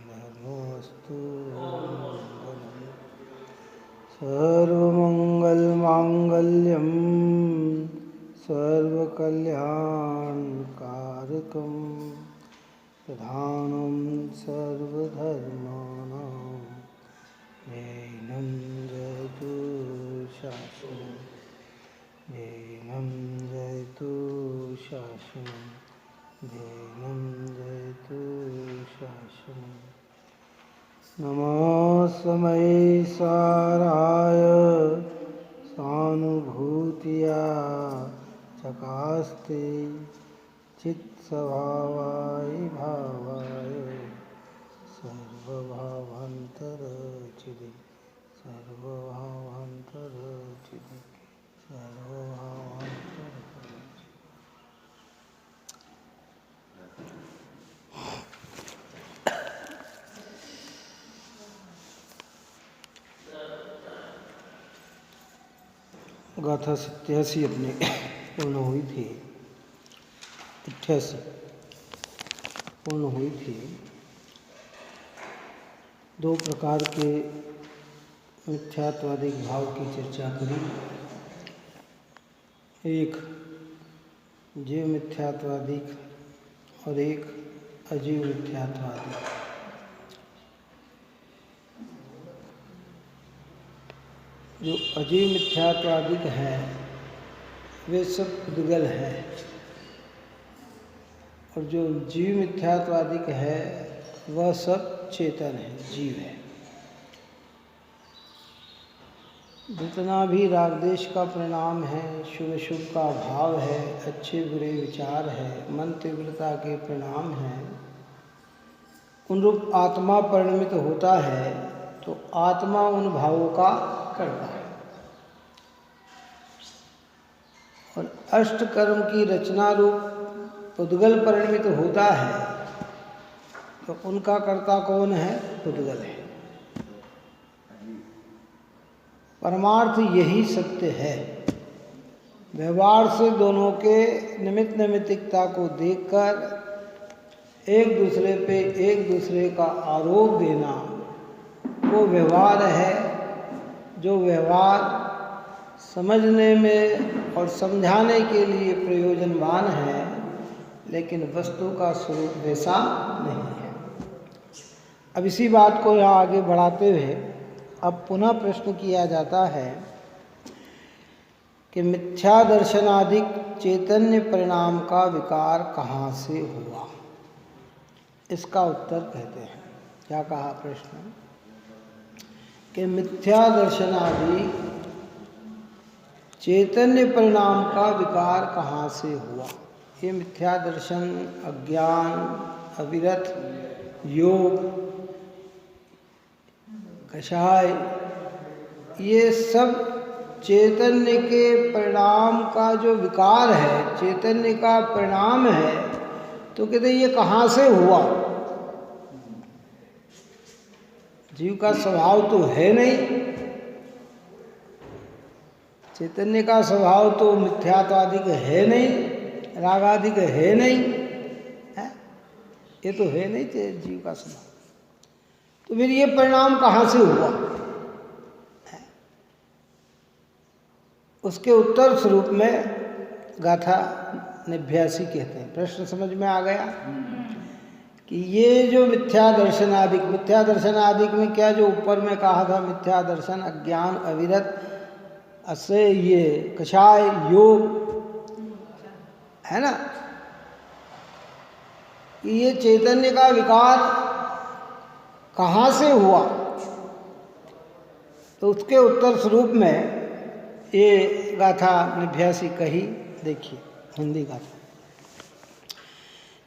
धर्मोऽस्तु सर्वमङ्गलमाङ्गल्यं सर्वकल्याणकारकं प्रधानं सर्वधर्माणां नैनं जयतु शासनं नैनं जयतु शासनं नैनं जयतु शासनं। नमोऽस्मै साराय सानुभूतिया चकास्ते चित्स्वभावाय भावाय सर्वभावान्तरचिदे सर्वभावान्तरचिदे सर्वभावान्तरचिदे। गाथा 87 अपनी पूर्ण हुई थी, 88 पूर्ण हुई थी। दो प्रकार के मिथ्यात्वादी भाव की चर्चा करी। एक जीव मिथ्यात्वादी और एक अजीव मिथ्यात्वादी। जो अजीव मिथ्यात्वादिक है वे सब उद्गल है, और जो जीव मिथ्यात्वादिक है वह सब चेतन है, जीव है। जितना भी रागदेश का परिणाम है, शुभ शुभ का भाव है, अच्छे बुरे विचार है, मन तीव्रता के परिणाम हैं, उन रूप आत्मा परिणमित होता है तो आत्मा उन भावों का करता है। और अष्ट कर्म की रचना रूप उद्गल परिणमित होता है तो उनका कर्ता कौन है? उद्गल है। परमार्थ यही सत्य है। व्यवहार से दोनों के निमित्त नैमित्तिकता को देखकर एक दूसरे का आरोप देना वो व्यवहार है, जो व्यवहार समझने में और समझाने के लिए प्रयोजनवान है, लेकिन वस्तु का स्वरूप वैसा नहीं है। अब इसी बात को यहाँ आगे बढ़ाते हुए अब पुनः प्रश्न किया जाता है कि मिथ्या दर्शनादिक चैतन्य परिणाम का विकार कहाँ से हुआ? इसका उत्तर कहते हैं। क्या कहा प्रश्न? कि मिथ्या दर्शनादि चैतन्य परिणाम का विकार कहाँ से हुआ? ये मिथ्या दर्शन, अज्ञान, अविरत, योग, कषाय, ये सब चैतन्य के परिणाम का जो विकार है, चैतन्य का परिणाम है, तो कहते ये कहाँ से हुआ? जीव का स्वभाव तो है नहीं, चैतन्य का स्वभाव तो मिथ्यात्वादिक है नहीं, रागादिक है नहीं, है? ये तो है नहीं जीव का स्वभाव। तो फिर ये परिणाम कहाँ से हुआ? है? उसके उत्तर स्वरूप में गाथा 89 कहते हैं। प्रश्न समझ में आ गया कि ये जो मिथ्या दर्शनादिक में क्या, जो ऊपर में कहा था मिथ्या दर्शन, अज्ञान, अविरत, असे ये कषाय, योग, है ना, कि ये चैतन्य का विकार कहाँ से हुआ? तो उसके उत्तर स्वरूप में ये गाथा 89 कही। देखिए हिंदी गाथा।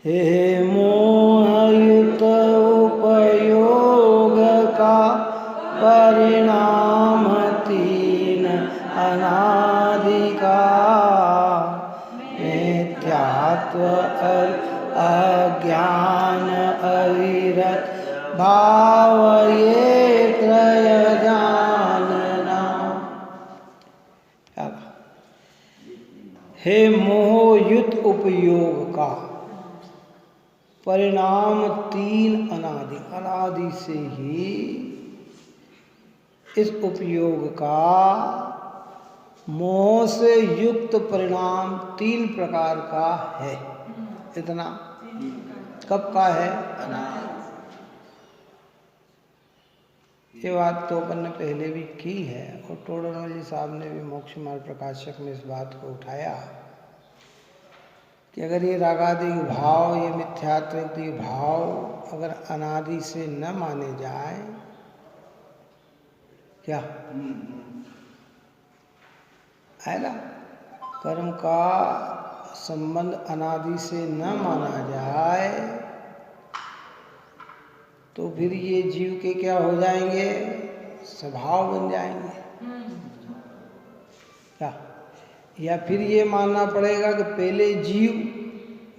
हे मोहयुत उपयोग का परिणाम तीन अनादि का, मिथ्यात्व, अज्ञान, अविरत भाव, ये त्रय जानना। हे मोहयुत उपयोग का, परिणाम तीन अनादि, अनादि से ही इस उपयोग का मोह से युक्त परिणाम तीन प्रकार का है। इतना कब का है? अनादि। ये बात तो अपन ने पहले भी की है और टोडरमल साहब ने भी मोक्ष मार्ग प्रकाशक में इस बात को उठाया कि अगर ये रागादि भाव, ये मिथ्यात्व भाव अगर अनादि से न माने जाए, क्या है ना, कर्म का संबंध अनादि से न माना जाए तो फिर ये जीव के क्या हो जाएंगे? स्वभाव बन जाएंगे। क्या? या फिर ये मानना पड़ेगा कि पहले जीव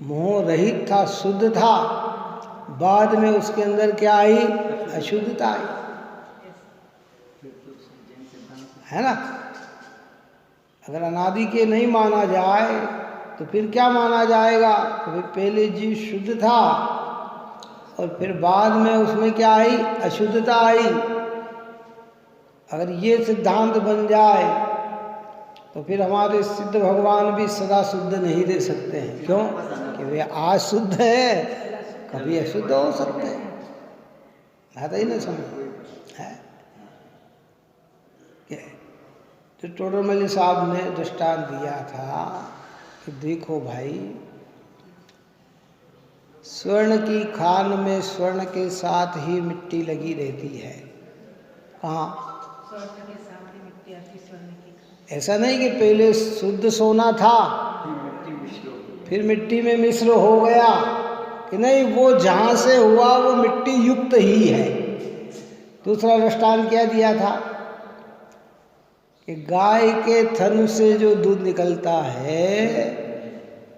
मोह रहित था, शुद्ध था, बाद में उसके अंदर क्या आई? अशुद्धता आई, है ना। अगर अनादि के नहीं माना जाए तो फिर क्या माना जाएगा? तो फिर पहले जीव शुद्ध था और फिर बाद में उसमें क्या आई? अशुद्धता आई। अगर ये सिद्धांत बन जाए तो फिर हमारे सिद्ध भगवान भी सदा शुद्ध नहीं रह सकते हैं। क्यों? कि वे आज शुद्ध है, कभी अशुद्ध हो सकते हैं। आता ही ना समझ है। तो टोडरमल साहब ने दृष्टांत दिया था कि देखो भाई, स्वर्ण की खान में स्वर्ण के साथ ही मिट्टी लगी रहती है। कहाँ? स्वर्ण के साथ ही मिट्टी आती, स्वर्ण की। ऐसा नहीं कि पहले शुद्ध सोना था फिर मिट्टी में मिश्र हो गया, कि नहीं, वो जहाँ से हुआ वो मिट्टी युक्त ही है। दूसरा दृष्टांत क्या दिया था कि गाय के थन से जो दूध निकलता है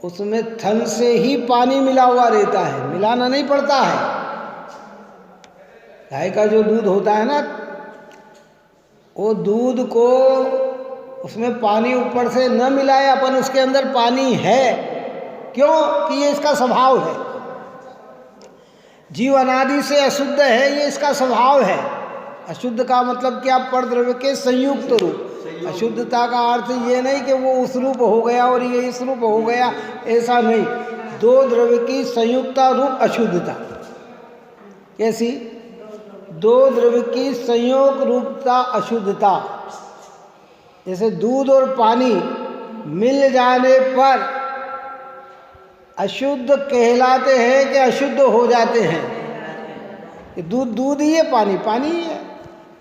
उसमें थन से ही पानी मिला हुआ रहता है, मिलाना नहीं पड़ता है। गाय का जो दूध होता है ना, वो दूध को उसमें पानी ऊपर से न मिलाए, अपन उसके अंदर पानी है। क्यों? कि ये इसका स्वभाव है। जीव अनादि से अशुद्ध है, ये इसका स्वभाव है। अशुद्ध का मतलब क्या? परद्रव्य के संयुक्त रूप। अशुद्धता का अर्थ ये नहीं कि वो उस रूप हो गया और ये इस रूप हो गया, ऐसा नहीं। दो द्रव्य की संयुक्ता रूप अशुद्धता। कैसी? दो द्रव्य की संयोग रूपता अशुद्धता। जैसे दूध और पानी मिल जाने पर अशुद्ध कहलाते हैं कि अशुद्ध हो जाते हैं? कि दूध दूध ही है, पानी पानी ही है,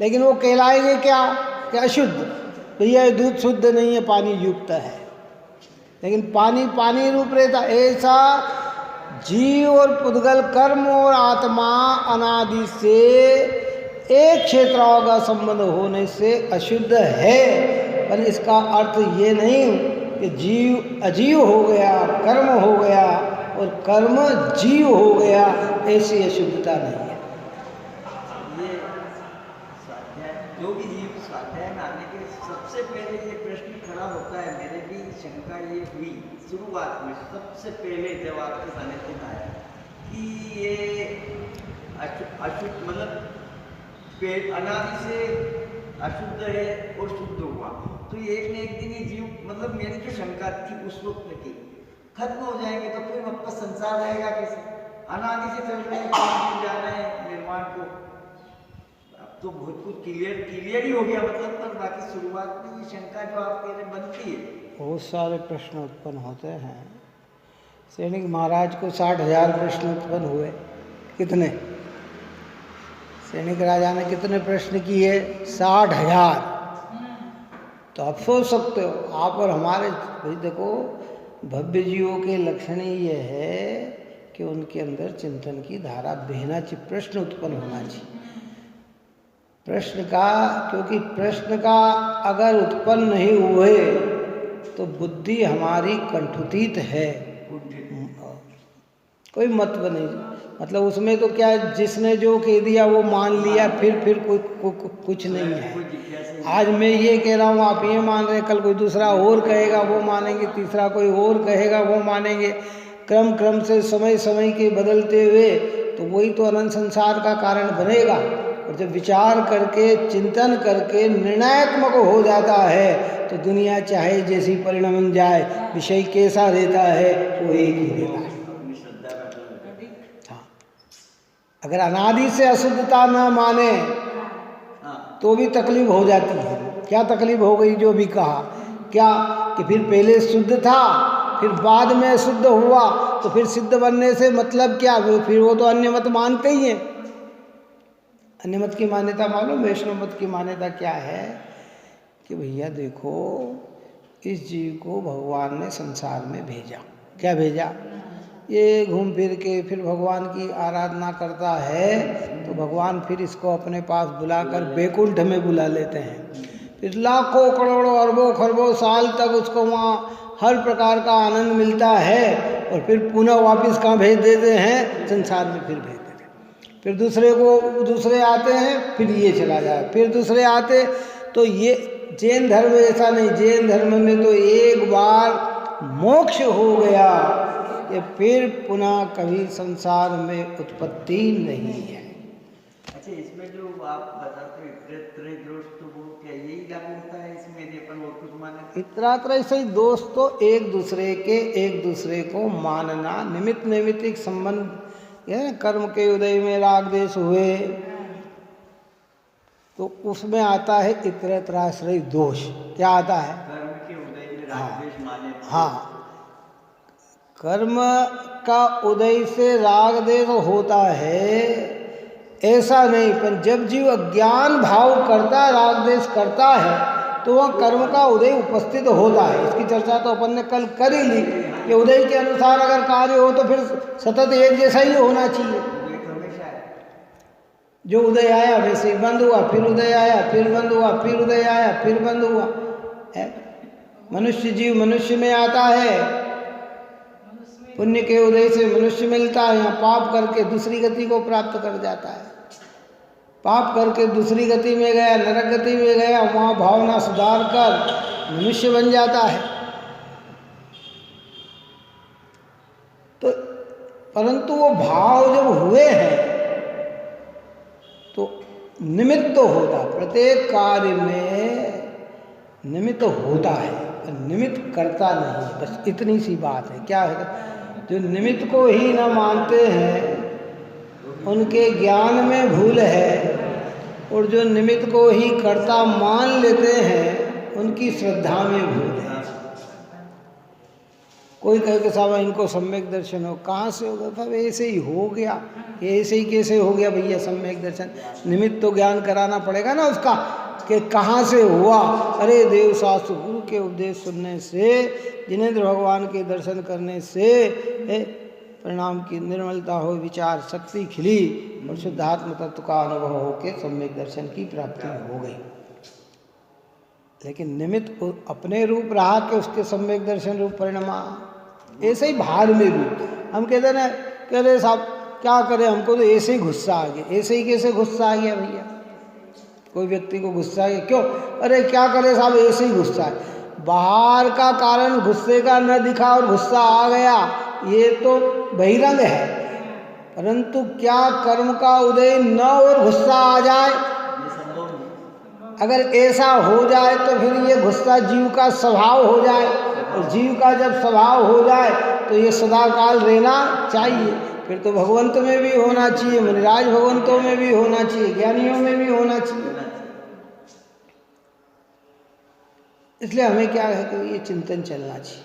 लेकिन वो कहलाएंगे क्या? कि अशुद्ध। भैया ये दूध शुद्ध नहीं है, पानी युक्त है, लेकिन पानी पानी रूप रहता। ऐसा जीव और पुद्गल, कर्म और आत्मा अनादि से एक क्षेत्रों का संबंध होने से अशुद्ध है। पर इसका अर्थ ये नहीं कि जीव अजीव हो गया, कर्म हो गया और कर्म जीव हो गया, ऐसी अशुद्धता नहीं है। ये स्वाध्याय, जो भी जीव स्वाध्याय में आने के सबसे पहले ये प्रश्न खड़ा होता है। मेरे भी शंका ये हुई शुरुआत में, सबसे पहले जब आपके सानिध्य आया कि ये अशुद्ध मतलब पेट अनादि से अशुद्ध है और शुद्ध हुआ, तो एक न एक दिन ये जीव, मतलब मेरी जो शंका थी उस वक्त की, खत्म हो जाएंगे तो फिर आपका संसार रहेगा कैसे? अनादि से चल रहे हैं, जाना है निर्माण को। अब तो बहुत कुछ क्लियर ही हो गया मतलब। पर बाकी शुरुआत में ये शंका जो आप कह रहे बनती है, बहुत सारे प्रश्न उत्पन्न होते हैं। सैनिक महाराज को 60,000 प्रश्न उत्पन्न हुए। कितने? सैनिक राजा ने कितने प्रश्न किए? 60,000। तो आप सोच सकते हो, आप और हमारे भाई देखो, भव्य जीवों के लक्षण ही ये है कि उनके अंदर चिंतन की धारा बहना चाहिए, प्रश्न उत्पन्न होना चाहिए। प्रश्न का, क्योंकि प्रश्न का अगर उत्पन्न नहीं हुए तो बुद्धि हमारी कंठुतीत है, कोई मतलब नहीं। मतलब उसमें तो क्या, जिसने जो कह दिया वो मान लिया, फिर कुछ नहीं है। आज मैं ये कह रहा हूँ, आप ये मान रहे हैं, कल कोई दूसरा और कहेगा वो मानेंगे, तीसरा कोई और कहेगा वो मानेंगे। क्रम क्रम से समय समय के बदलते हुए, तो वही तो अनंत संसार का कारण बनेगा। और जब विचार करके चिंतन करके निर्णयात्मक हो जाता है तो दुनिया चाहे जैसी परिणमन जाए, विषय कैसा रहता है वो एक ही रहता है। हाँ, अगर अनादि से अशुद्धता न माने तो भी तकलीफ हो जाती है। क्या तकलीफ हो गई? जो भी कहा क्या कि फिर पहले शुद्ध था, फिर बाद में शुद्ध हुआ, तो फिर सिद्ध बनने से मतलब क्या? फिर वो तो अन्य मत मानते ही हैं। अन्य मत की मान्यता मालूम? वैष्णव मत की मान्यता क्या है कि भैया देखो, इस जीव को भगवान ने संसार में भेजा। क्या भेजा? ये घूम फिर के फिर भगवान की आराधना करता है तो भगवान फिर इसको अपने पास बुलाकर बैकुंठ में बुला लेते हैं। फिर लाखों करोड़ों अरबों खरबों साल तक उसको वहाँ हर प्रकार का आनंद मिलता है, और फिर पुनः वापस कहाँ भेज देते हैं? संसार में फिर भेज देते हैं। फिर दूसरे आते हैं, फिर ये चला जाए, फिर दूसरे आते। तो ये जैन धर्म ऐसा नहीं। जैन धर्म में तो एक बार मोक्ष हो गया कि फिर पुनः कभी संसार में उत्पत्ति नहीं है। अच्छा, इसमें जो आप बताते हो त्रय दोष, तो वो क्या यही लागू होता है इसमें? यदि अपन और कुछ माने इतरात्रय से दोष तो एक दूसरे को मानना, निमित्तिक संबंध। ये कर्म के उदय में राग देश हुए तो उसमें आता है इतराश्रय दोष। क्या आता है? कर्म के उदय में राग देश माने। हाँ, कर्म का उदय से राग देश होता है ऐसा नहीं, पर जब जीव अज्ञान भाव करता, राग देश करता है, तो वह कर्म का उदय उपस्थित होता है। इसकी चर्चा तो अपन ने कल कर ही ली कि उदय के अनुसार अगर कार्य हो तो फिर सतत एक जैसा ही होना चाहिए। जो उदय आया वैसे ही बंद हुआ, फिर उदय आया, फिर बंद हुआ, फिर उदय आया, फिर बंद हुआ है। मनुष्य जीव मनुष्य में आता है, पुण्य के उदय से मनुष्य मिलता है, यहाँ पाप करके दूसरी गति को प्राप्त कर जाता है। पाप करके दूसरी गति में गया, नरक गति में गया, वहाँ भावना सुधार कर मनुष्य बन जाता है। तो परंतु वो भाव जब हुए हैं तो निमित्त तो होता, प्रत्येक कार्य में निमित्त होता है, निमित्त करता नहीं। बस इतनी सी बात है। क्या है? जो निमित्त को ही न मानते हैं उनके ज्ञान में भूल है, और जो निमित्त को ही कर्ता मान लेते हैं उनकी श्रद्धा में भूल है। कोई कहे कि साहब इनको सम्यक दर्शन हो, कहाँ से होगा? साहब ऐसे ही हो गया। ये ऐसे ही कैसे हो गया भैया सम्यक दर्शन? निमित्त तो ज्ञान कराना पड़ेगा ना उसका कि कहाँ से हुआ। अरे देव शास्त्र गुरु के उपदेश सुनने से, जिनेंद्र भगवान के दर्शन करने से परिणाम की निर्मलता हो, विचार शक्ति खिली और शुद्धात्म तत्व का अनुभव हो के सम्यक दर्शन की प्राप्ति हो गई। लेकिन निमित्त अपने रूप रहा कि उसके सम्यक दर्शन रूप परिणमा। ऐसे ही बाहर में भी हम कहते ना, कह रहे साहब क्या करें, हमको तो ऐसे ही गुस्सा आ गया। ऐसे ही कैसे गुस्सा आ गया भैया? कोई व्यक्ति को गुस्सा आ गया, क्यों? अरे क्या करे साहब, ऐसे ही गुस्सा है। बाहर का कारण गुस्से का न दिखा और गुस्सा आ गया, ये तो बहिरंग है। परंतु क्या कर्म का उदय न और गुस्सा आ जाए? अगर ऐसा हो जाए तो फिर ये गुस्सा जीव का स्वभाव हो जाए, और जीव का जब स्वभाव हो जाए तो ये सदाकाल रहना चाहिए। फिर तो भगवंत में भी होना चाहिए, मुनिराज भगवंतों में भी होना चाहिए, ज्ञानियों में भी होना चाहिए। इसलिए हमें क्या है कि ये चिंतन चलना चाहिए।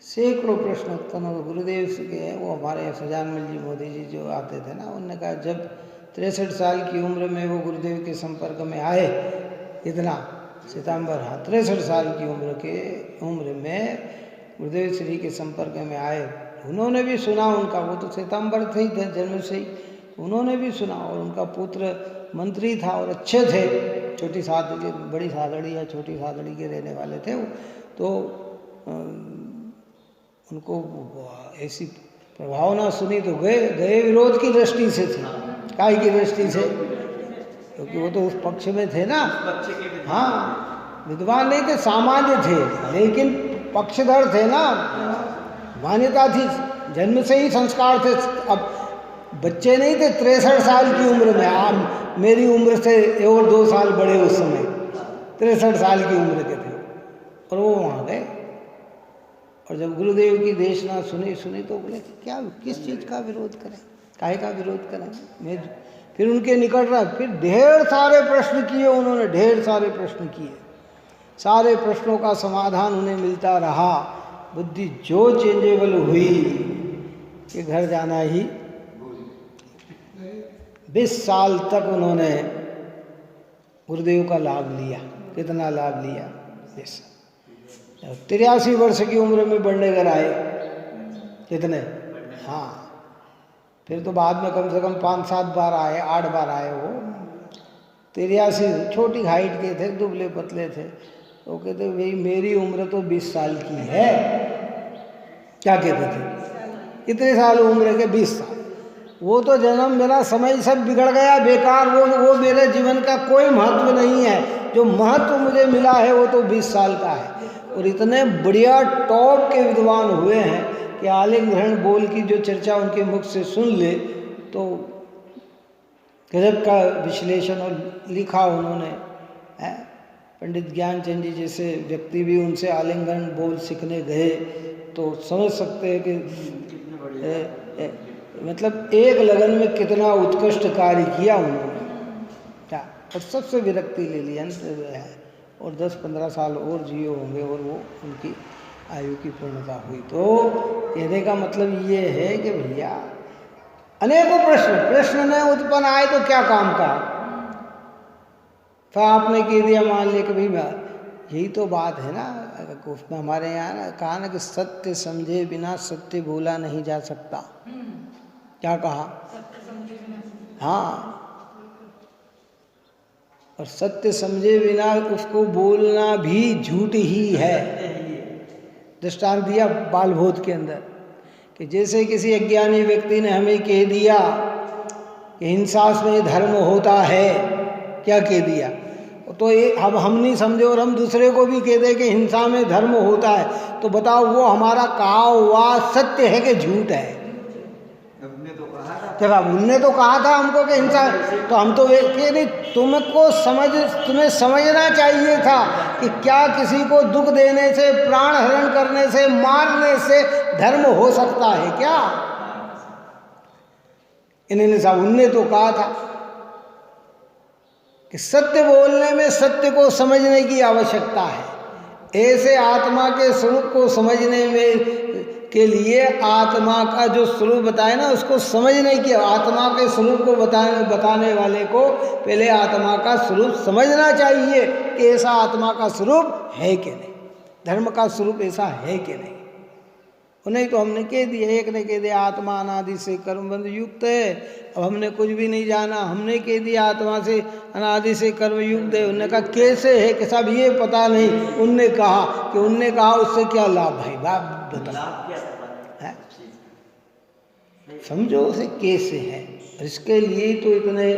सैकड़ों प्रश्न उत्पन्न गुरुदेव से के, वो हमारे सजानमल जी मोदी जी जो आते थे ना, उन्होंने कहा जब 63 साल की उम्र में वो गुरुदेव के संपर्क में आए, इतना सितंबर, हाँ 63 साल की उम्र में गुरुदेव श्री के संपर्क में आए। उन्होंने भी सुना उनका, वो तो सितंबर थे ही थे जन्म से ही, उन्होंने भी सुना। और उनका पुत्र मंत्री था और अच्छे थे, छोटी सादड़ी, बड़ी सादड़ी या छोटी सादड़ी के रहने वाले थे। तो उनको ऐसी प्रभावना सुनी तो गए विरोध की दृष्टि से थे। काय की दृष्टि से? क्योंकि वो तो उस पक्ष में थे ना। हाँ, विद्वान नहीं थे, सामान्य थे, लेकिन पक्षधर थे ना। मान्यता थी, जन्म से ही संस्कार थे। अब बच्चे नहीं थे 63 साल की उम्र में, आप मेरी उम्र से और 2 साल बड़े उस समय 63 साल की उम्र के थे, और वो वहाँ गए। और जब गुरुदेव की देशना सुनी तो बोले कि क्या, किस चीज़ का विरोध करें, काहे का विरोध करें। मैं फिर उनके निकट रहा, फिर ढेर सारे प्रश्न किए उन्होंने, ढेर सारे प्रश्न किए, सारे प्रश्नों का समाधान उन्हें मिलता रहा। बुद्धि जो चेंजेबल हुई कि घर जाना ही, 20 साल तक उन्होंने गुरुदेव का लाभ लिया। कितना लाभ लिया? 20 साल। 83 वर्ष की उम्र में बंडेगर आए, कितने? हाँ, फिर तो बाद में कम से कम 5-7 बार आए, 8 बार आए वो। 83, छोटी हाइट के थे, दुबले पतले थे। तो कहते भाई मेरी उम्र तो 20 साल की है। क्या कहते थे? कितने साल उम्र के? 20 साल। वो तो जन्म मेरा समय सब बिगड़ गया, बेकार, वो मेरे जीवन का कोई महत्व नहीं है। जो महत्व मुझे मिला है वो तो 20 साल का है। और इतने बढ़िया टॉप के विद्वान हुए हैं कि आलिंग ग्रहण बोल की जो चर्चा उनके मुख से सुन ले तो गजब का विश्लेषण और लिखा उन्होंने है। पंडित ज्ञानचंद जी जैसे व्यक्ति भी उनसे आलिंगन बोल सीखने गए तो समझ सकते हैं कि मतलब एक लगन में कितना उत्कृष्ट कार्य किया उन्होंने। क्या, और सबसे विरक्ति ले ली, अंत है, और 10-15 साल और जिए होंगे और वो उनकी आयु की पूर्णता हुई। तो कहने का मतलब ये है कि भैया अनेकों प्रश्न न उत्पन्न आए तो क्या काम का। तो आपने कह दिया, मान लिया कि भाई यही तो बात है ना, उसमें हमारे यहाँ ना कहा ना कि सत्य समझे बिना सत्य बोला नहीं जा सकता। क्या कहा? हाँ, और सत्य समझे बिना उसको बोलना भी झूठ ही है। दृष्टांत दिया बालभोज के अंदर कि जैसे किसी अज्ञानी व्यक्ति ने हमें कह दिया कि हिंसा में धर्म होता है, क्या कह दिया, तो ये अब हम नहीं समझे और हम दूसरे को भी कह दे कि हिंसा में धर्म होता है, तो बताओ वो हमारा कहा हुआ सत्य है कि झूठ है? जब अब उनने तो कहा था हमको कि हिंसा, तो हम तो कि नहीं, तुम्हें समझना चाहिए था कि क्या किसी को दुख देने से, प्राण हरण करने से, मारने से धर्म हो सकता है क्या? इन्होंने साहब उनने तो कहा था कि सत्य बोलने में सत्य को समझने की आवश्यकता है। ऐसे आत्मा के स्वरूप को समझने में के लिए आत्मा का जो स्वरूप बताए ना उसको समझने की, आत्मा के स्वरूप को बताने वाले को पहले आत्मा का स्वरूप समझना चाहिए कि ऐसा आत्मा का स्वरूप है कि नहीं, धर्म का स्वरूप ऐसा है कि नहीं। नहीं तो हमने कह दिया, एक ने कह दिया आत्मा अनादि से कर्मबंध युक्त है, अब हमने कुछ भी नहीं जाना, हमने कह दिया आत्मा से अनादि से कर्म युक्त है। उनने कहा कैसे है कि सब ये पता नहीं। उनने कहा उससे क्या लाभ भाई, बाप बता है, समझो उसे कैसे है। इसके लिए तो इतने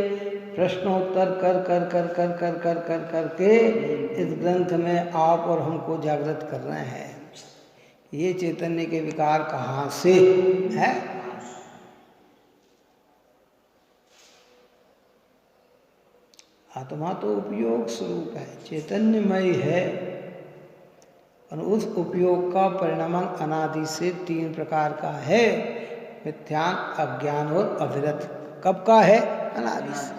प्रश्नोत्तर कर कर कर कर कर कर कर करके इस ग्रंथ में आप और हमको जागृत कर रहे हैं। ये चैतन्य के विकार कहाँ से है? आत्मा तो उपयोग स्वरूप है, चैतन्यमय है, और उस उपयोग का परिणाम अनादि से 3 प्रकार का है, मिथ्यान, अज्ञान और अविरत। कब का है? अनादि से।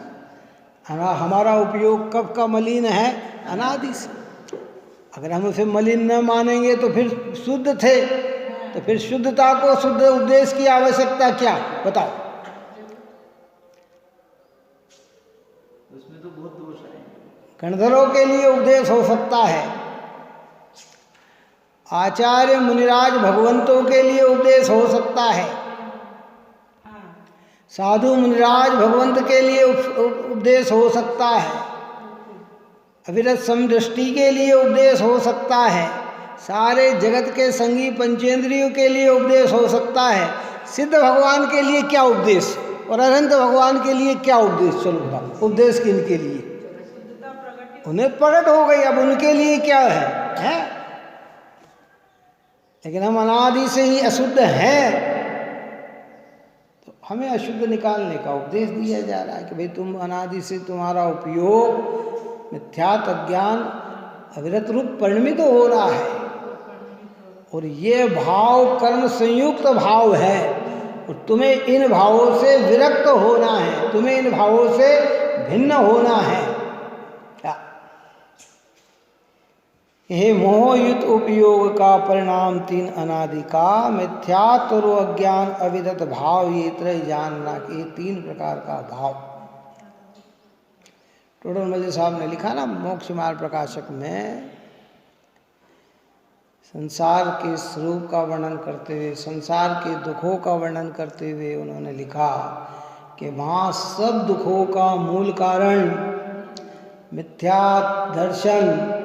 हमारा उपयोग कब का मलिन है? अनादि से। अगर हम उसे मलिन न मानेंगे तो फिर शुद्ध थे, तो फिर शुद्धता को, शुद्ध उपदेश की आवश्यकता क्या, बताओ? उसमें तो बहुत दोष है। गणधरों के लिए उपदेश हो सकता है, आचार्य मुनिराज भगवंतों के लिए उपदेश हो सकता है, साधु मुनिराज भगवंत के लिए उपदेश हो सकता है, अविरत समदृष्टि के लिए उपदेश हो सकता है, सारे जगत के संगी पंचेंद्रियों के लिए उपदेश हो सकता है। सिद्ध भगवान के लिए क्या उपदेश और अनंत भगवान के लिए क्या उपदेश? चलो बताओ, उपदेश किनके लिए? उन्हें प्रकट हो गई, अब उनके लिए क्या है? लेकिन हम अनादि से ही अशुद्ध हैं, तो हमें अशुद्ध निकालने का उपदेश दिया जा रहा है कि भाई तुम अनादि से तुम्हारा उपयोग मिथ्यात्व अज्ञान अविरत रूप परिणमित हो रहा है, और ये भाव कर्म संयुक्त भाव है, और तुम्हें इन भावों से विरक्त होना है, तुम्हें इन भावों से भिन्न होना है। यह मोहयुत उपयोग का परिणाम तीन अनादि का मिथ्यात्व और अज्ञान अविदत भाव, ये इतना ही जानना कि ये तीन प्रकार का भाव। टोडर मल साहब ने लिखा ना मोक्ष मार्ग प्रकाशक में, संसार के स्वरूप का वर्णन करते हुए, संसार के दुखों का वर्णन करते हुए उन्होंने लिखा कि वहाँ सब दुखों का मूल कारण मिथ्या दर्शन,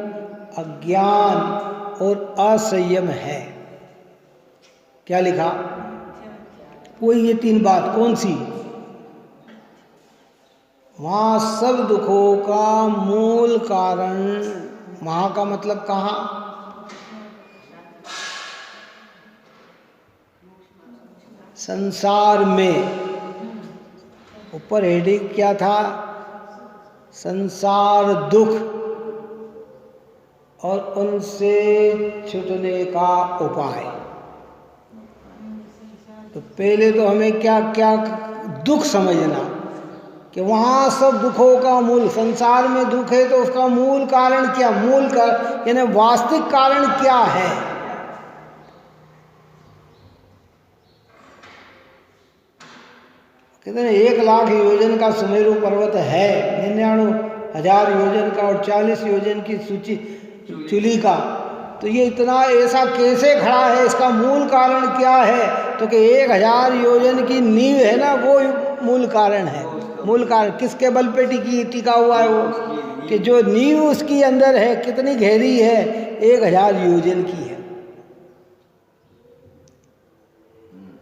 अज्ञान और असंयम है। क्या लिखा? वो ये तीन बात कौन सी? वहाँ सब दुखों का मूल कारण, वहाँ का मतलब कहाँ? संसार में। ऊपर हेडिंग क्या था? संसार दुख और उनसे छूटने का उपाय। तो पहले तो हमें क्या क्या दुख समझना कि वहाँ सब दुखों का मूल, संसार में दुख है तो उसका मूल कारण क्या, मूल कारण यानी वास्तविक कारण क्या है? कहते हैं 1,00,000 योजन का सुमेरु पर्वत है, 99,000 योजन का और 40 योजन की सूची चुली का, तो ये इतना ऐसा कैसे खड़ा है, इसका मूल कारण क्या है? तो कि 1,000 योजन की नींव है ना, वो मूल कारण है। मूल कारण किसके बल पे टिका हुआ है? वो कि जो नींव उसकी अंदर है कितनी गहरी है? 1,000 योजन की है।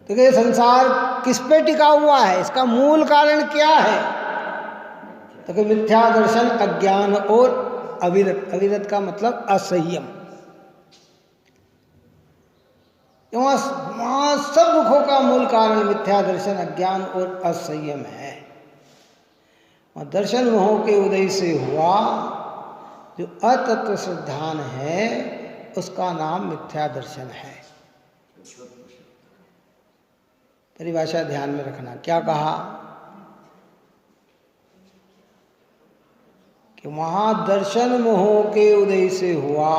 तो ये संसार किस पे टिका हुआ है, इसका मूल कारण क्या है? तो कि मिथ्या दर्शन, अज्ञान और अविरत। अविरत का मतलब असंयम। वहां सब दुखों का मूल कारण मिथ्या दर्शन, अज्ञान और असंयम है। वहां दर्शन मोह के उदय से हुआ जो अतत्व श्रद्धान है, उसका नाम मिथ्या दर्शन है। परिभाषा ध्यान में रखना। क्या कहा कि वहां दर्शन मोह के उदय से हुआ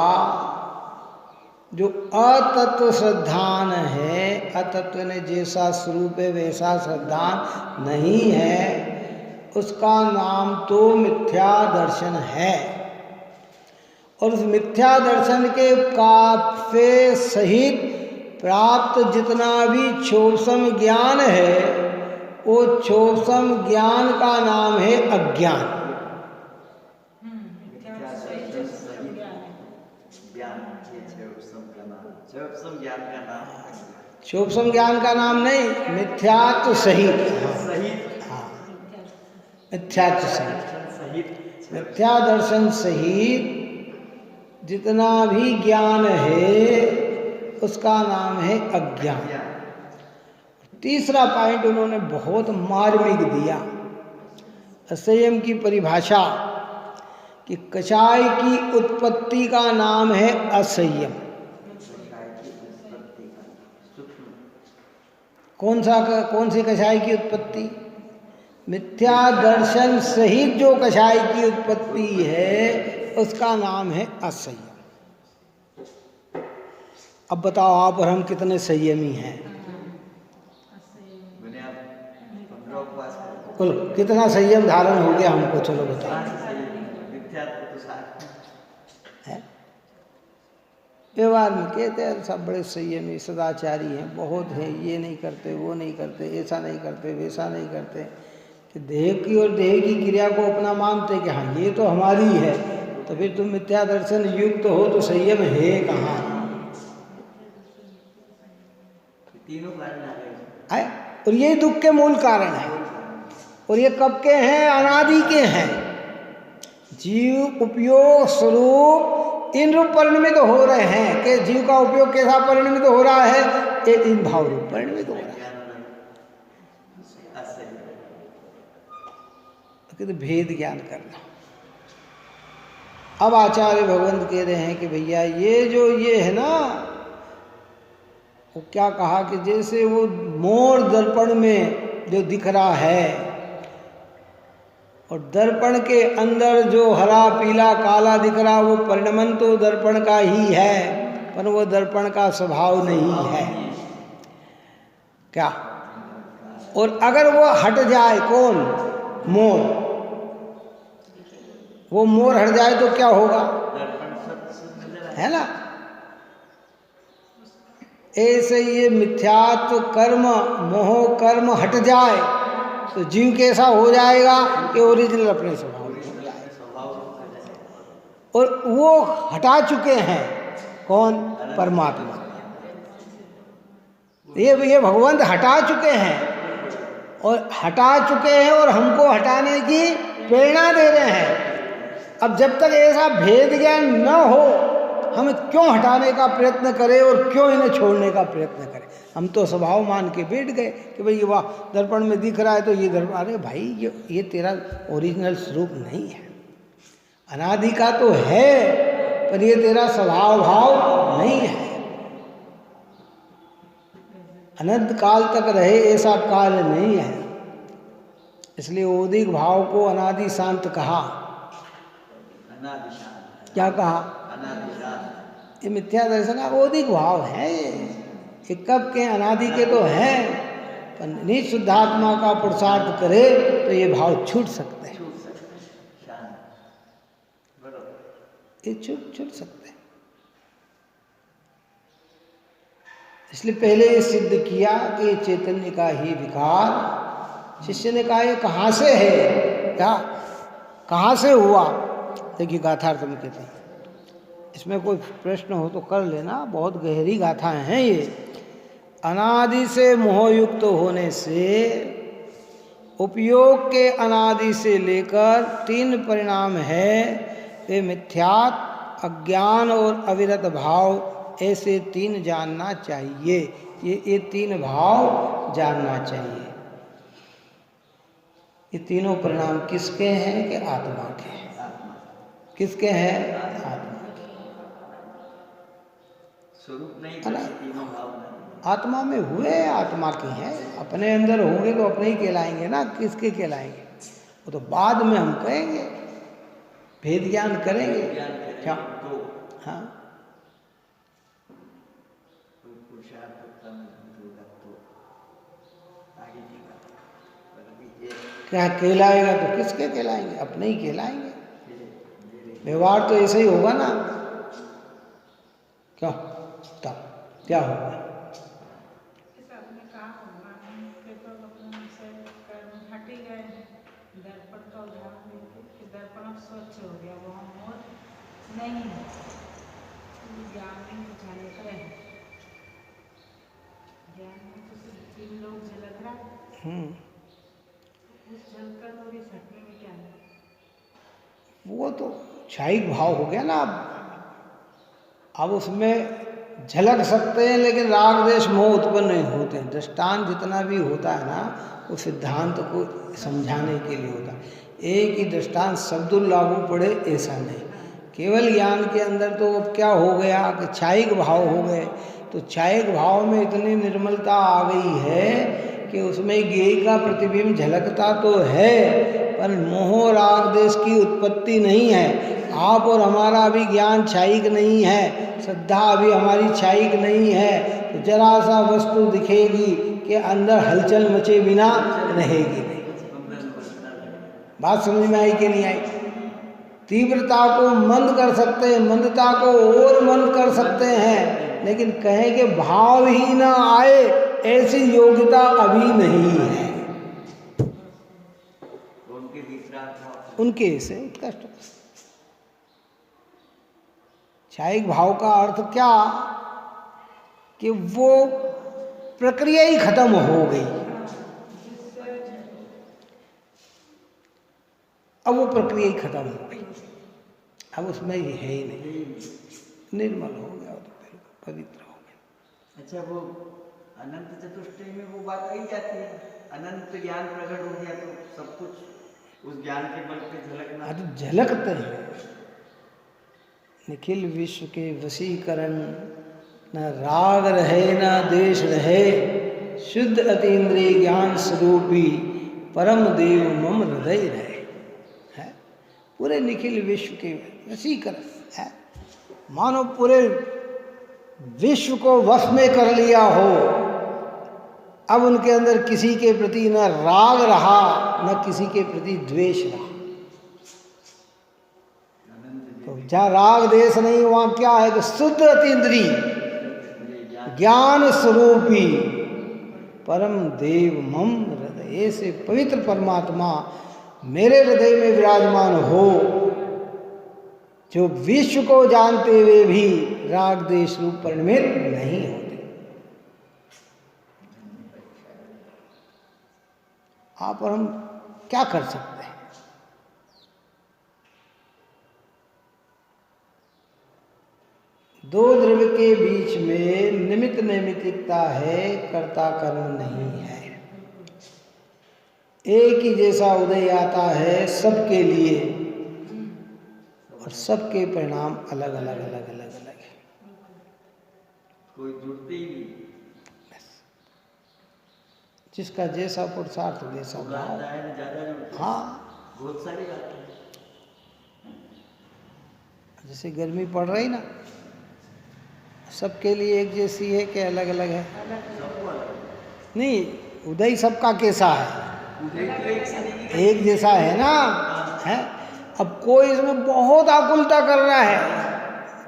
जो अतत्व श्रद्धान है। अतत्व ने जैसा स्वरूप है वैसा श्रद्धान नहीं है, उसका नाम तो मिथ्या दर्शन है। और उस मिथ्या दर्शन के काफे सहित प्राप्त जितना भी क्षोभसम ज्ञान है, वो क्षोभसम ज्ञान का नाम है अज्ञान। क्षोभसम ज्ञान का नाम नहीं, मिथ्यात्व सहित। हाँ, मिथ्यात्व सहित, मिथ्या दर्शन सहित जितना भी ज्ञान है उसका नाम है अज्ञान। तीसरा पॉइंट उन्होंने बहुत मार्मिक दिया असंयम की परिभाषा कि कषाय की उत्पत्ति का नाम है असंयम। कौन सी कषाय की उत्पत्ति? मिथ्या दर्शन सहित जो कषाय की उत्पत्ति है उसका नाम है असंयम। अब बताओ आप और हम कितने संयमी हैं? बोलो कितना संयम धारण हो गया हमको, चलो बताओ। व्यवहार में कहते हैं सब बड़े संयमी सदाचारी हैं, बहुत हैं, ये नहीं करते, वो नहीं करते, ऐसा नहीं करते, वैसा नहीं करते, कि देह की और देह की क्रिया को अपना मानते कि हाँ ये तो हमारी है। तो फिर तुम मिथ्या दर्शन युक्त हो तो संयम है कहाँ? तीनों है। और ये दुख के मूल कारण है। और ये कब के हैं? अनादि के हैं। जीव उपयोग स्वरूप इन रूप परिणमित हो रहे हैं कि जीव का उपयोग कैसा परिणमित हो रहा है, ये इन भाव रूप परिणमित हो रहा है। तो भेद ज्ञान करना। अब आचार्य भगवंत कह रहे हैं कि भैया ये है ना, वो क्या कहा कि जैसे वो मोर दर्पण में जो दिख रहा है और दर्पण के अंदर जो हरा पीला काला दिख रहा, वो परिणमन तो दर्पण का ही है, पर वो दर्पण का स्वभाव नहीं है क्या। और अगर वो हट जाए, कौन, मोर, वो मोर हट जाए तो क्या होगा, है ना। ऐसे ये मिथ्यात्व कर्म, मोह कर्म हट जाए तो जीव कैसा हो जाएगा कि ओरिजिनल अपने स्वभाव में हो जाएगा। और वो हटा चुके हैं, कौन, परमात्मा। ये भगवंत हटा चुके हैं, और हटा चुके हैं और हमको हटाने की प्रेरणा दे रहे हैं। अब जब तक ऐसा भेद ज्ञान न हो, हम क्यों हटाने का प्रयत्न करें और क्यों इन्हें छोड़ने का प्रयत्न करें। हम तो स्वभाव मान के बैठ गए कि भाई वाह, दर्पण में दिख रहा है तो ये दर्पण, अरे भाई ये तेरा ओरिजिनल स्वरूप नहीं है, अनादि का तो है, पर ये तेरा स्वभाव भाव नहीं है। अनंत काल तक रहे ऐसा काल नहीं है। इसलिए ओदिक भाव को अनादि शांत कहा। क्या कहा, ये मिथ्या दर्शन है, ओदिक भाव है ये कब के, अनादि के तो हैं, पर निज शुद्धात्मा का पुरुषार्थ करे तो ये भाव छूट सकते हैं, ये छूट सकते हैं। इसलिए पहले ये सिद्ध किया कि चैतन्य का ही विकार। शिष्य ने कहा ये कहाँ से है, क्या कहाँ से हुआ। देखिए गाथार्थ में कहते हैं, इसमें कोई प्रश्न हो तो कर लेना, बहुत गहरी गाथाएं हैं ये। अनादि से मोहयुक्त होने से, उपयोग के अनादि से लेकर 3 परिणाम है, वे मिथ्यात्, अज्ञान और अविरत भाव, ऐसे 3 जानना चाहिए। ये 3 भाव जानना चाहिए। ये तीनों परिणाम किसके हैं कि आत्मा के हैं। किसके हैं, आत्मा के। स्वरूप नहीं, तीनों भाव आत्मा में हुए, आत्मा की हैं। अपने अंदर होंगे तो अपने ही कहलाएंगे ना, किसके कहलाएंगे, वो तो बाद में हम कहेंगे, भेद ज्ञान करेंगे क्या। हाँ, क्या कहलाएगा तो किसके कहलाएंगे, अपने ही कहलाएंगे। व्यवहार तो ऐसे ही होगा ना, क्यों, तब क्या होगा। वो तो क्षायिक भाव हो गया ना। अब उसमें झलक सकते हैं, लेकिन राग द्वेष मोह उत्पन्न नहीं होते हैं। दृष्टांत जितना भी होता है ना, वो सिद्धांत को समझाने के लिए होता है। एक ही दृष्टांत शब्द लागू पड़े ऐसा नहीं। केवल ज्ञान के अंदर तो अब क्या हो गया कि क्षायिक भाव हो गए। तो क्षायिक भाव में इतनी निर्मलता आ गई है कि उसमें ज्ञेय का प्रतिबिंब झलकता तो है, पर मोह राग देश की उत्पत्ति नहीं है। आप और हमारा अभी ज्ञान क्षायिक नहीं है, श्रद्धा अभी हमारी क्षायिक नहीं है। तो जरा सा वस्तु दिखेगी कि अंदर हलचल मचे बिना रहेगी नहीं। बात समझ में आई कि नहीं आई। तीव्रता को मंद कर सकते हैं, मंदता को और मंद कर सकते हैं, लेकिन कहें कि भाव ही ना आए, ऐसी योग्यता अभी नहीं है। उनके से उत्कृष्ट क्षायिक भाव का अर्थ क्या कि वो प्रक्रिया ही खत्म हो गई। अब वो प्रक्रिया ही खत्म हो गई। अब उसमें ये है ही नहीं, निर्मल हो गया, तो बिल्कुल पवित्र हो गया। अच्छा, वो अनंत चतुष्टय में वो बात कही जाती है, अनंत ज्ञान प्रकट हो गया तो सब कुछ उस ज्ञान के बल पे झलकना। तो झलकते हैं, निखिल विश्व के वशीकरण, न राग रहे न द्वेष रहे, शुद्ध अतीन्द्रिय ज्ञान स्वरूपी परम देव मम हृदय रहे। है पूरे निखिल विश्व के वशीकरण है, मानो पूरे विश्व को वश में कर लिया हो। अब उनके अंदर किसी के प्रति न राग रहा न किसी के प्रति द्वेष रहा। तो जहाँ राग देश नहीं वहाँ क्या है कि शुद्ध अतीन्द्रिय ज्ञान स्वरूपी परम देव मम हृदय से पवित्र परमात्मा मेरे हृदय में विराजमान हो, जो विश्व को जानते हुए भी राग देश रूप परिणमित नहीं होते। आप और हम क्या कर सकते हैं? दो द्रव्य के बीच में निमित्त नैमित्तिकता है, कर्ता कर्म नहीं है। एक ही जैसा उदय आता है सबके लिए और सबके परिणाम अलग अलग अलग अलग अलग है, कोई जुड़ते ही नहीं। जिसका जैसा पुरुषार्थ वैसा भाव। हाँ, बहुत सारी बातें। जैसे गर्मी पड़ रही ना, सबके लिए एक जैसी है कि अलग अलग है? नहीं, उदय सबका कैसा है? एक जैसा है ना, है। अब कोई इसमें बहुत आकुलता कर रहा है,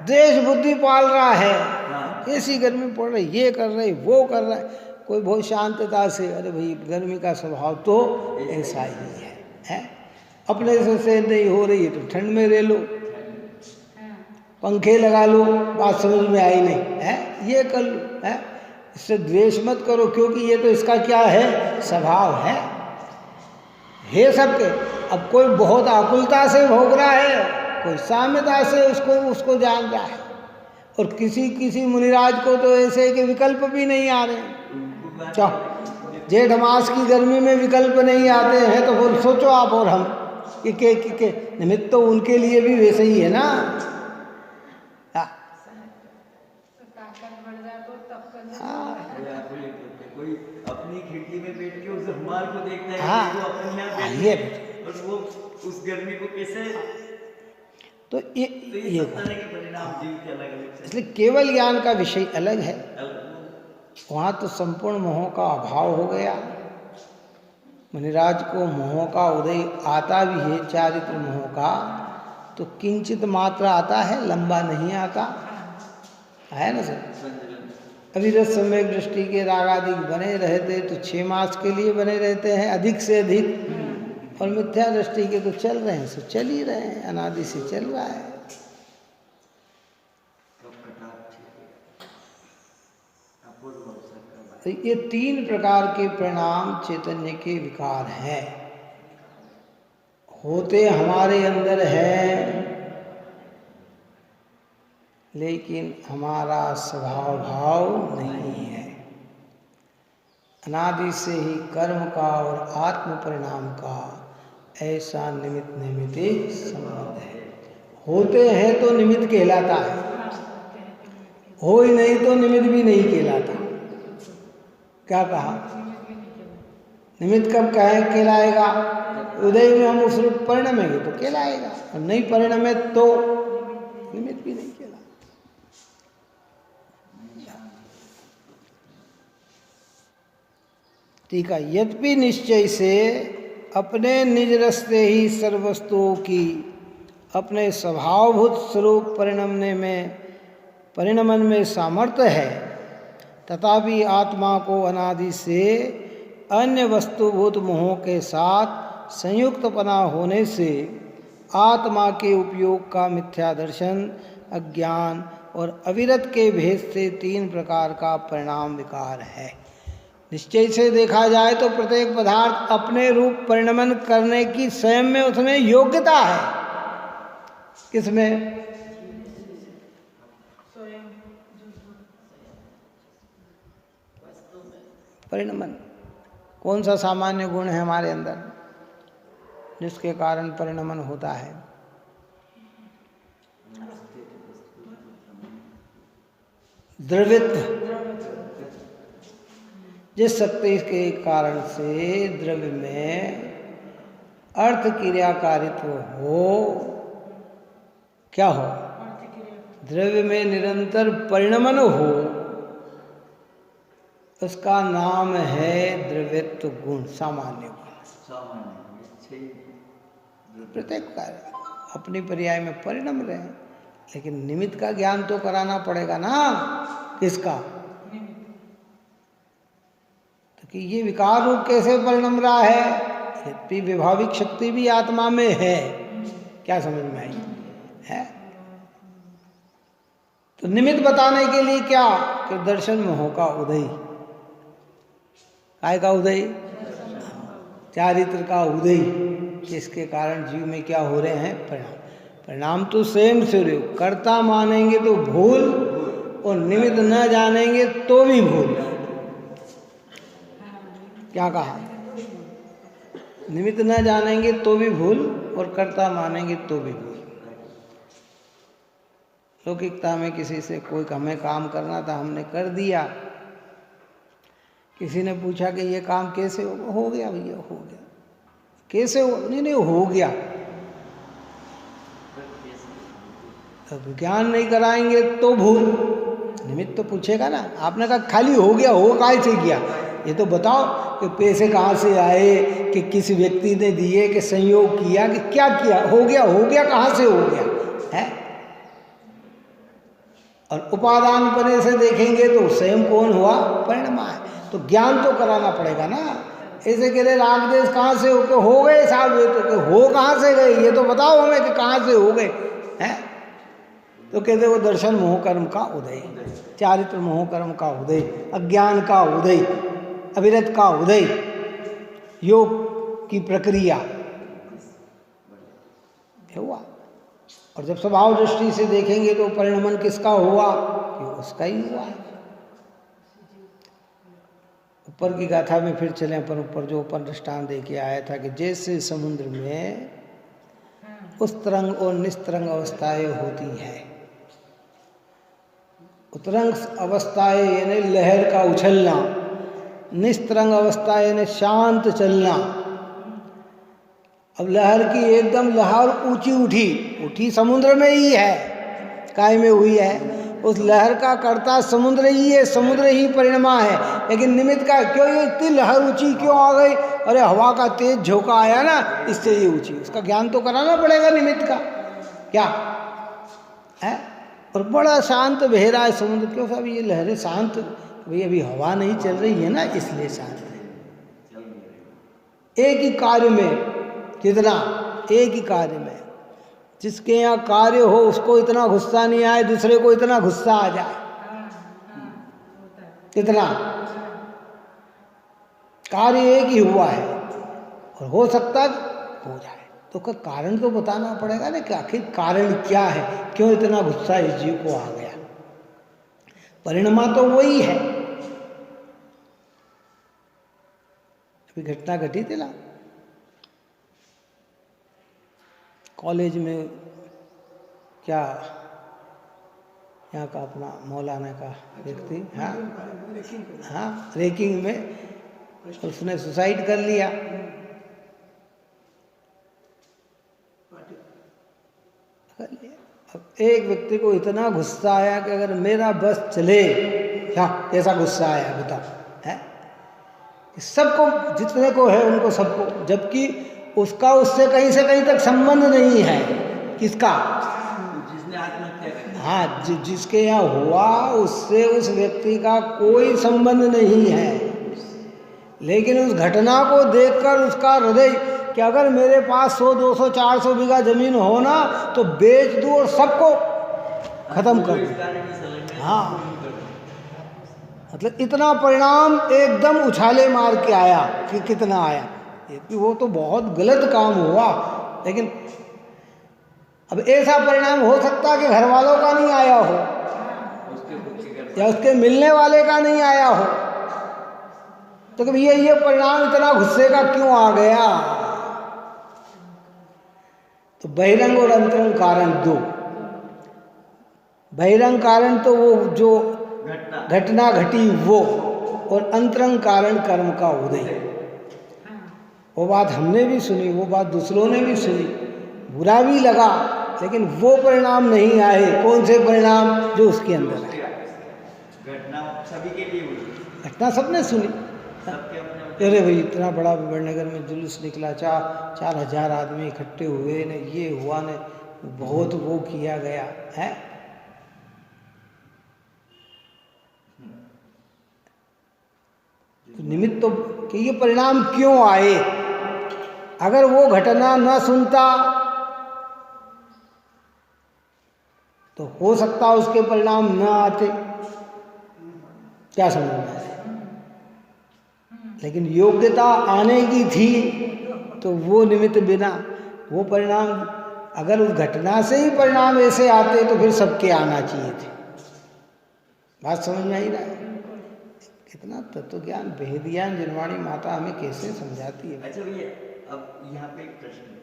देश बुद्धि पाल रहा है, ऐसी गर्मी पड़ रही, ये कर रही वो कर रहा है। कोई बहुत शांतता से, अरे भाई गर्मी का स्वभाव तो ऐसा ही है? अपने से नहीं हो रही है तो ठंड में रह लो, पंखे लगा लो, बात समझ में आई नहीं है, ये कर लो है। इससे द्वेष मत करो, क्योंकि ये तो इसका क्या है, स्वभाव है सबके। अब कोई बहुत आकुलता से भोग रहा है, कोई साम्यता से उसको जान रहा है, और किसी मुनिराज को तो ऐसे के विकल्प भी नहीं आ रहे। जेठ मास की गर्मी में विकल्प नहीं आते हैं, तो फिर सोचो आप और हम कि निमित्त तो उनके लिए भी वैसे ही है ना। कोई अपनी खिड़की में बैठ के उस हमार को देखता है, हाँ, वो अपने यहाँ बैठ के, और वो उस गर्मी को कैसे, तो ये सब तरह के परिणाम जीव के अलग अलग। इसलिए केवल ज्ञान का विषय अलग है, वहाँ तो संपूर्ण मोह का अभाव हो गया। मुनिराज को मोह का उदय आता भी है, चारित्र मोह का, तो किंचित मात्रा आता है, लंबा नहीं आता है ना सर। अविरत सम्यक दृष्टि के रागादि बने रहते तो 6 मास के लिए बने रहते हैं, अधिक से अधिक, और मिथ्या दृष्टि के तो चल रहे हैं, सो चल ही रहे हैं, अनादि से चल रहा है। तो ये 3 प्रकार के परिणाम चैतन्य के विकार हैं, होते हमारे अंदर है, लेकिन हमारा स्वभाव भाव नहीं है। अनादि से ही कर्म का और आत्म परिणाम का ऐसा निमित्त नैमित्तिक संबंध है। होते हैं तो निमित्त कहलाता है, हो ही नहीं तो निमित्त भी नहीं कहलाता। क्या कहा? निमित्त कब कहलाएगा? उदय में हम उस रूप परिणमेंगे तो कहलाएगा, और नहीं परिणमे तो निमित्त भी नहीं कहलाएगा। ठीक है। यद्यपि निश्चय से अपने निज रस्ते ही सर्वस्तुओं की अपने स्वभावभूत स्वरूप परिणमन में सामर्थ्य है, तथापि आत्मा को अनादि से अन्य वस्तुभूत मोहों के साथ संयुक्तपना होने से आत्मा के उपयोग का मिथ्या दर्शन, अज्ञान और अविरत के भेद से 3 प्रकार का परिणाम विकार है। निश्चय से देखा जाए तो प्रत्येक पदार्थ अपने रूप परिणमन करने की स्वयं में उसमें योग्यता है, किसमें? परिणमन। कौन सा सामान्य गुण है हमारे अंदर जिसके कारण परिणमन होता है? द्रवित्व। जिस शक्ति के कारण से द्रव्य में अर्थ क्रियाकारित्व हो, क्या हो? द्रव्य में निरंतर परिणमन हो, उसका नाम है द्रव्यत्व गुण, सामान्य गुण। प्रत्येक कार्य अपनी पर्याय में परिणम रहे, लेकिन निमित्त का ज्ञान तो कराना पड़ेगा ना। किसका? तो कि ये विकार रूप कैसे परिणम रहा है? यद्यपि विभाविक शक्ति भी आत्मा में है। क्या समझ में आई है? तो निमित्त बताने के लिए क्या कि दर्शन मोह का उदय। काय का उदय? चारित्र का उदय, जिसके कारण जीव में क्या हो रहे हैं? परिणाम। परिणाम तो स्वयं से रहे हो। कर्ता मानेंगे तो भूल, और निमित्त न जानेंगे तो भी भूल। क्या कहा? निमित्त न जानेंगे तो भी भूल, और कर्ता मानेंगे तो भी भूल। लौकिकता में किसी से कोई हमें काम करना था, हमने कर दिया। किसी ने पूछा कि ये काम कैसे होगा? हो गया भैया, हो गया। कैसे हो? नहीं, हो गया। अब ज्ञान नहीं कराएंगे तो भूल। निमित्त तो पूछेगा ना। आपने कहा खाली हो गया, हो काहे से किया? ये तो बताओ कि पैसे कहाँ से आए, कि किस व्यक्ति ने दिए, कि संयोग किया, कि क्या किया? हो गया कहाँ से हो गया है? और उपादान पने से देखेंगे तो स्वयं कौन हुआ? परिणमा है। तो ज्ञान तो कराना पड़ेगा ना। ऐसे कह रहे राग देश कहाँ से हो गए साहब, ये तो हो कहाँ से गए, ये तो बताओ हमें कि कहाँ से हो गए हैं? तो कहते वो दर्शन मोह कर्म का उदय, चारित्र मोह कर्म का उदय, अज्ञान का उदय, अविरत का उदय, योग की प्रक्रिया हुआ। और जब स्वभाव दृष्टि से देखेंगे तो परिणमन किसका हुआ? कि उसका ही हुआ। ऊपर की गाथा में फिर चलें, पर ऊपर जो ऊपर दृष्टांत दे के आया था कि जैसे समुद्र में उस्तरंग और निस्तरंग अवस्थाएं होती हैं। उतरंग अवस्थाएं यानी लहर का उछलना, निस्तरंग अवस्था यानी शांत चलना। अब लहर की एकदम लहर ऊंची उठी समुद्र में ही है, काय में हुई है? उस लहर का कर्ता समुद्र ही है, समुद्र ही परिणमा है। लेकिन निमित्त का क्यों ये इतनी लहर ऊंची क्यों आ गई? अरे हवा का तेज झोंका आया ना, इससे ये ऊंची। उसका ज्ञान तो कराना पड़ेगा निमित्त का। क्या है? और बड़ा शांत बह रहा है समुद्र। क्यों साहब ये लहरें शांत? भाई अभी हवा नहीं चल रही है ना, इसलिए शांत है। एक ही कार्य में कितना? एक ही कार्य में जिसके यहाँ कार्य हो उसको इतना गुस्सा नहीं आए, दूसरे को इतना गुस्सा आ जाए। कितना? कार्य एक ही हुआ है और हो सकता हो जाए, तो का कारण तो बताना पड़ेगा ना कि आखिर कारण क्या है, क्यों इतना गुस्सा इस जीव को आ गया। परिणमा तो वही है। अभी घटना घटी थी ना कॉलेज में, क्या यहाँ का अपना मौलाना का व्यक्ति, हाँ रैंकिंग में उसने सुसाइड कर लिया। अब एक व्यक्ति को इतना गुस्सा आया कि अगर मेरा बस चले, क्या कैसा गुस्सा आया बताओ है? सबको, जितने को है उनको सबको, जबकि उसका उससे कहीं से कहीं तक संबंध नहीं है। किसका? जिसने आत्महत्या की। हाँ, जिसके यहाँ हुआ उससे उस व्यक्ति का कोई संबंध नहीं है, लेकिन उस घटना को देखकर उसका हृदय कि अगर मेरे पास 100, 200, 400 बीघा जमीन हो ना तो बेच दूं और सबको खत्म कर दूं। हाँ, मतलब इतना परिणाम एकदम उछाले मार के आया कि कितना आया। वो तो बहुत गलत काम हुआ, लेकिन अब ऐसा परिणाम हो सकता कि घर वालों का नहीं आया हो या उसके मिलने वाले का नहीं आया हो, तो कभी ये परिणाम इतना गुस्से का क्यों आ गया? तो बहिरंग और अंतरंग कारण दो। बहिरंग कारण तो वो जो घटना घटी वो, और अंतरंग कारण कर्म का उदय। वो बात हमने भी सुनी, वो बात दूसरों ने भी सुनी, बुरा भी लगा, लेकिन वो परिणाम नहीं आए। कौन से परिणाम? जो उसके अंदर आए। घटना सभी के लिए हुई, घटना सबने सुनी। सबके अपने अरे भाई इतना बड़ा विजयनगर में जुलूस निकला, 4,000 आदमी इकट्ठे हुए ने, ये हुआ ने, बहुत वो किया गया है। तो निमित्त तो कि ये परिणाम क्यों आए? अगर वो घटना न सुनता तो हो सकता उसके परिणाम न आते। क्या समझ में आया? लेकिन योग्यता आने की थी तो वो निमित्त बिना वो परिणाम, अगर उस घटना से ही परिणाम ऐसे आते तो फिर सबके आना चाहिए थे। बात समझ में आई ना? कितना तत्व ज्ञान, भेद ज्ञान जिनवाणी माता हमें कैसे समझाती है। अच्छा भैया, अब यहाँ पे एक प्रश्न,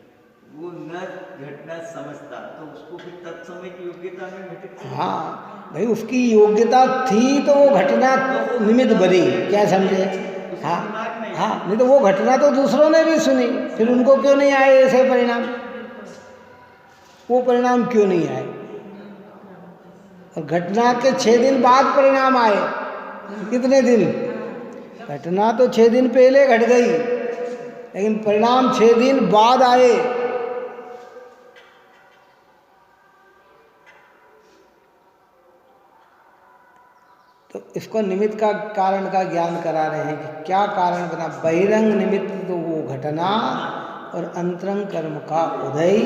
वो न घटना समझता तो उसको फिर तत्समय की योग्यता में घटित। हाँ भाई, उसकी योग्यता थी तो वो घटना निमित्त बनी। क्या समझे? हाँ हाँ, नहीं तो वो घटना तो दूसरों ने भी सुनी, फिर उनको क्यों नहीं आए ऐसे परिणाम? वो परिणाम क्यों नहीं आए? और घटना के 6 दिन बाद परिणाम आए। कितने दिन? घटना तो 6 दिन पहले घट गई, लेकिन परिणाम 6 दिन बाद आए। तो इसको निमित्त का कारण का ज्ञान करा रहे हैं कि क्या कारण बना। बहिरंग निमित्त तो वो घटना, और अंतरंग कर्म का उदय,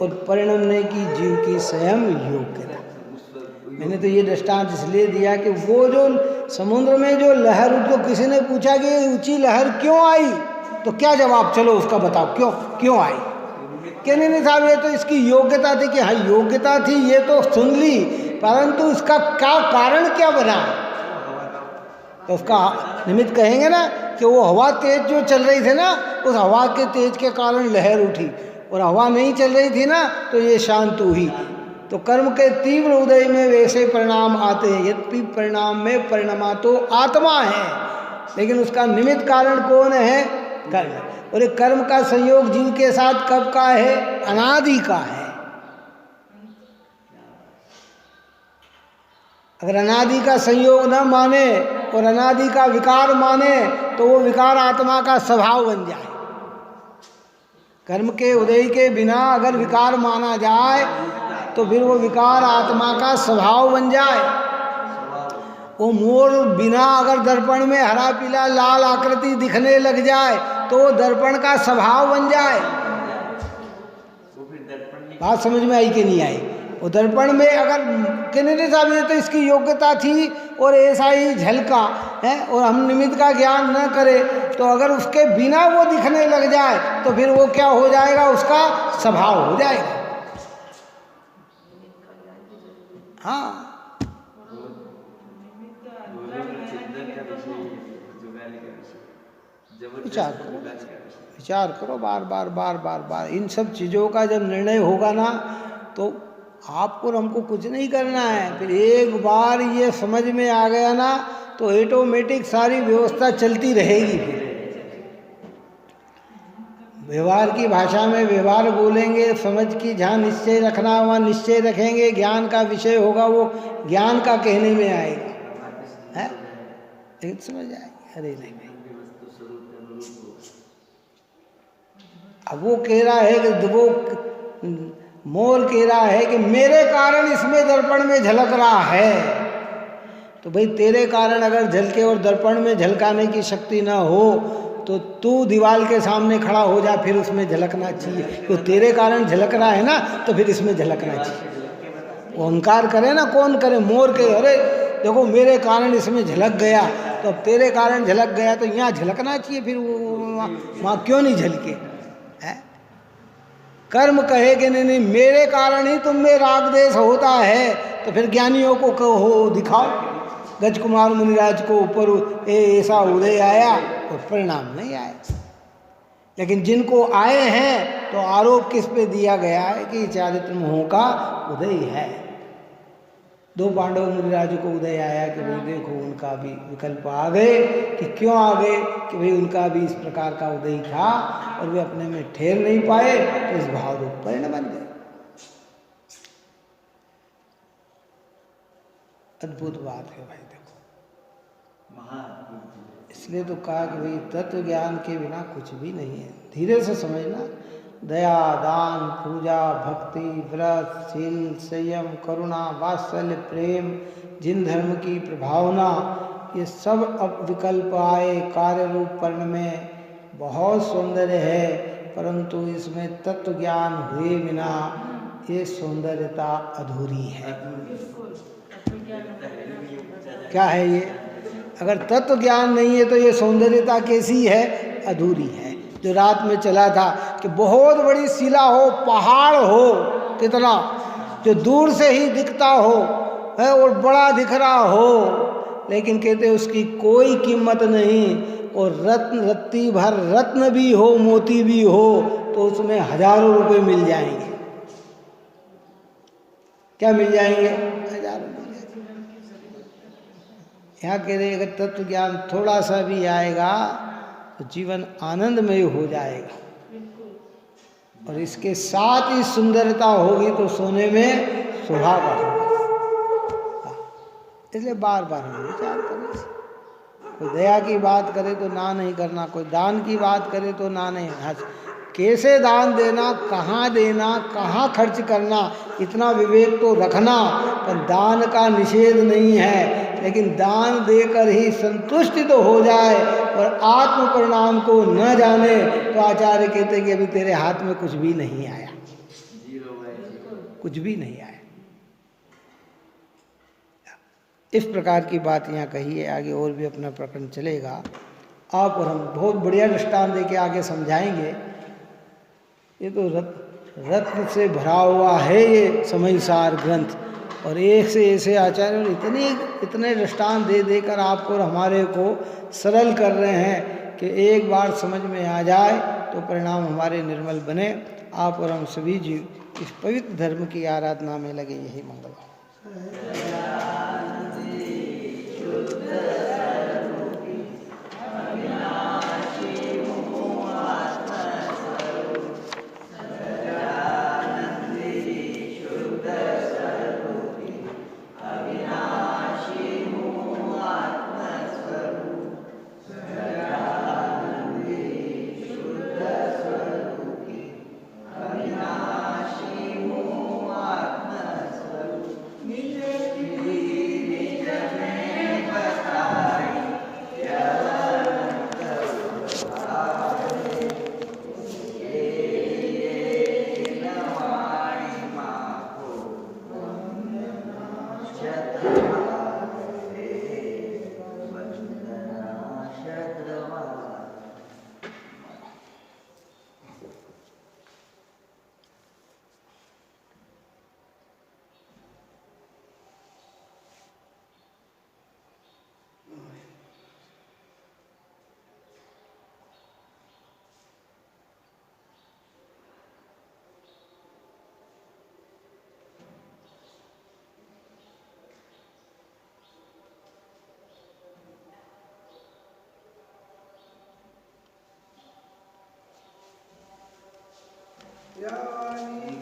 और परिणमने की जीव की स्वयं योग्यता। मैंने तो ये दृष्टांत इसलिए दिया कि वो जो समुद्र में जो लहर, उसको किसी ने पूछा कि ऊंची लहर क्यों आई, तो क्या जवाब? चलो उसका बताओ, क्यों आई? कहने नहीं साहब, ये तो इसकी योग्यता थी। कि हाँ योग्यता थी, ये तो सुन ली, परंतु इसका क्या कारण क्या बना? तो उसका निमित्त कहेंगे ना कि वो हवा तेज जो चल रही थी ना, उस हवा के तेज के कारण लहर उठी, और हवा नहीं चल रही थी ना तो ये शांत हुई। तो कर्म के तीव्र उदय में वैसे परिणाम आते हैं। यद्यपि परिणाम में परिणमा तो आत्मा है, लेकिन उसका निमित्त कारण कौन है? कर्म। और ये कर्म का संयोग जीव के साथ कब का है? अनादि का है। अगर अनादि का संयोग न माने और अनादि का विकार माने तो वो विकार आत्मा का स्वभाव बन जाए। कर्म के उदय के बिना अगर विकार माना जाए तो फिर वो विकार आत्मा का स्वभाव बन जाए। वो मोर बिना अगर दर्पण में हरा पीला लाल आकृति दिखने लग जाए तो वो दर्पण का स्वभाव बन जाए। बात समझ में आई कि नहीं आई? वो दर्पण में अगर कहने साहब ये तो इसकी योग्यता थी और ऐसा ही झलका है, और हम निमित्त का ज्ञान न करें तो अगर उसके बिना वो दिखने लग जाए तो फिर वो क्या हो जाएगा? उसका स्वभाव हो जाएगा। हाँ, विचार करो बार बार। इन सब चीज़ों का जब निर्णय होगा ना तो आपको और हमको कुछ नहीं करना है। फिर एक बार ये समझ में आ गया ना तो ऑटोमेटिक सारी व्यवस्था चलती रहेगी। फिर व्यवहार की भाषा में व्यवहार बोलेंगे, समझ की जहाँ निश्चय रखना वहाँ निश्चय रखेंगे, ज्ञान का विषय होगा वो ज्ञान का कहने में आएगा, है? लेकिन समझ आएगी? अरे नहीं भाई, अब वो कह रहा है कि वो मोर कह रहा है कि मेरे कारण इसमें दर्पण में झलक रहा है। तो भाई तेरे कारण अगर झलके और दर्पण में झलकाने की शक्ति ना हो तो तू दीवार के सामने खड़ा हो जा, फिर उसमें झलकना चाहिए। तो तेरे कारण झलक रहा है ना तो फिर इसमें झलकना चाहिए। वो अहंकार करे ना, कौन करे? मोर के अरे देखो मेरे कारण इसमें झलक गया, तो अब तेरे कारण झलक गया तो यहाँ झलकना चाहिए, फिर वो वहाँ क्यों नहीं झलके? है? अब वो कह रहा है कि देखो मेरे कारण इसमें दर्पण में झलक रहा है, तो मेरे कारण झलक रहा है, तो कर्म कहे कि नहीं नहीं मेरे कारण ही तुम में राग देश होता है, तो फिर ज्ञानियों को कहो दिखाओ। गज कुमार मुनिराज को ऊपर ऐसा उदय आया और परिणाम नहीं आया। लेकिन जिनको आए हैं तो आरोप किस पे दिया गया है कि चारित्र मोह का उदय है। दो पांडव मुनिराज को उदय आया कि भाई देखो उनका भी विकल्प आ गए। कि क्यों आ गए? कि भाई उनका भी इस प्रकार का उदय था और वे अपने में ठहर नहीं पाए, तो इस भाव रूप परिणाम बन गए। अद्भुत बात है भाई, देखो। इसलिए तो कहा कि भाई तत्व ज्ञान के बिना कुछ भी नहीं है। धीरे से समझना। दया, दान, पूजा, भक्ति, व्रत, शील, संयम, करुणा, वात्सल्य, प्रेम, जिन धर्म की प्रभावना, ये सब अब विकल्प आए कार्य रूप पर्ण में, बहुत सौंदर्य है, परंतु इसमें तत्व ज्ञान हुए बिना ये सौंदर्यता अधूरी है। क्या है ये? अगर तत्व ज्ञान नहीं है तो ये सौंदर्यता कैसी है? अधूरी है। जो रात में चला था कि बहुत बड़ी शिला हो, पहाड़ हो, कितना जो दूर से ही दिखता हो है और बड़ा दिख रहा हो, लेकिन कहते उसकी कोई कीमत नहीं। और रत्न, रत्ती भर रत्न भी हो, मोती भी हो, तो उसमें हजारों रुपए मिल जाएंगे। क्या मिल जाएंगे? हजारों मिल जाएंगे। यहाँ कह रहे अगर तत्व ज्ञान थोड़ा सा भी आएगा तो जीवन आनंदमय हो जाएगा। और इसके साथ ही सुंदरता होगी तो सोने में सुहागा होगा। इसलिए बार बार हम विचार करें। कोई दया की बात करे तो ना नहीं करना, कोई दान की बात करे तो ना नहीं। कैसे दान देना, कहाँ खर्च करना, इतना विवेक तो रखना। पर दान का निषेध नहीं है, लेकिन दान देकर ही संतुष्टि तो हो जाए और आत्म परिणाम को न जाने तो आचार्य कहते कि अभी तेरे हाथ में कुछ भी नहीं आया, कुछ भी नहीं आया। इस प्रकार की बात यहाँ कही है। आगे और भी अपना प्रकरण चलेगा। आप और हम बहुत बढ़िया दृष्टांत दे के आगे समझाएंगे। ये तो रत्न से भरा हुआ है ये समयसार ग्रंथ, और एक से ऐसे आचार्य इतने दृष्टांत दे देकर आपको और हमारे को सरल कर रहे हैं कि एक बार समझ में आ जाए तो परिणाम हमारे निर्मल बने। आप और हम सभी जीव इस पवित्र धर्म की आराधना में लगे। यही मंगल। यानी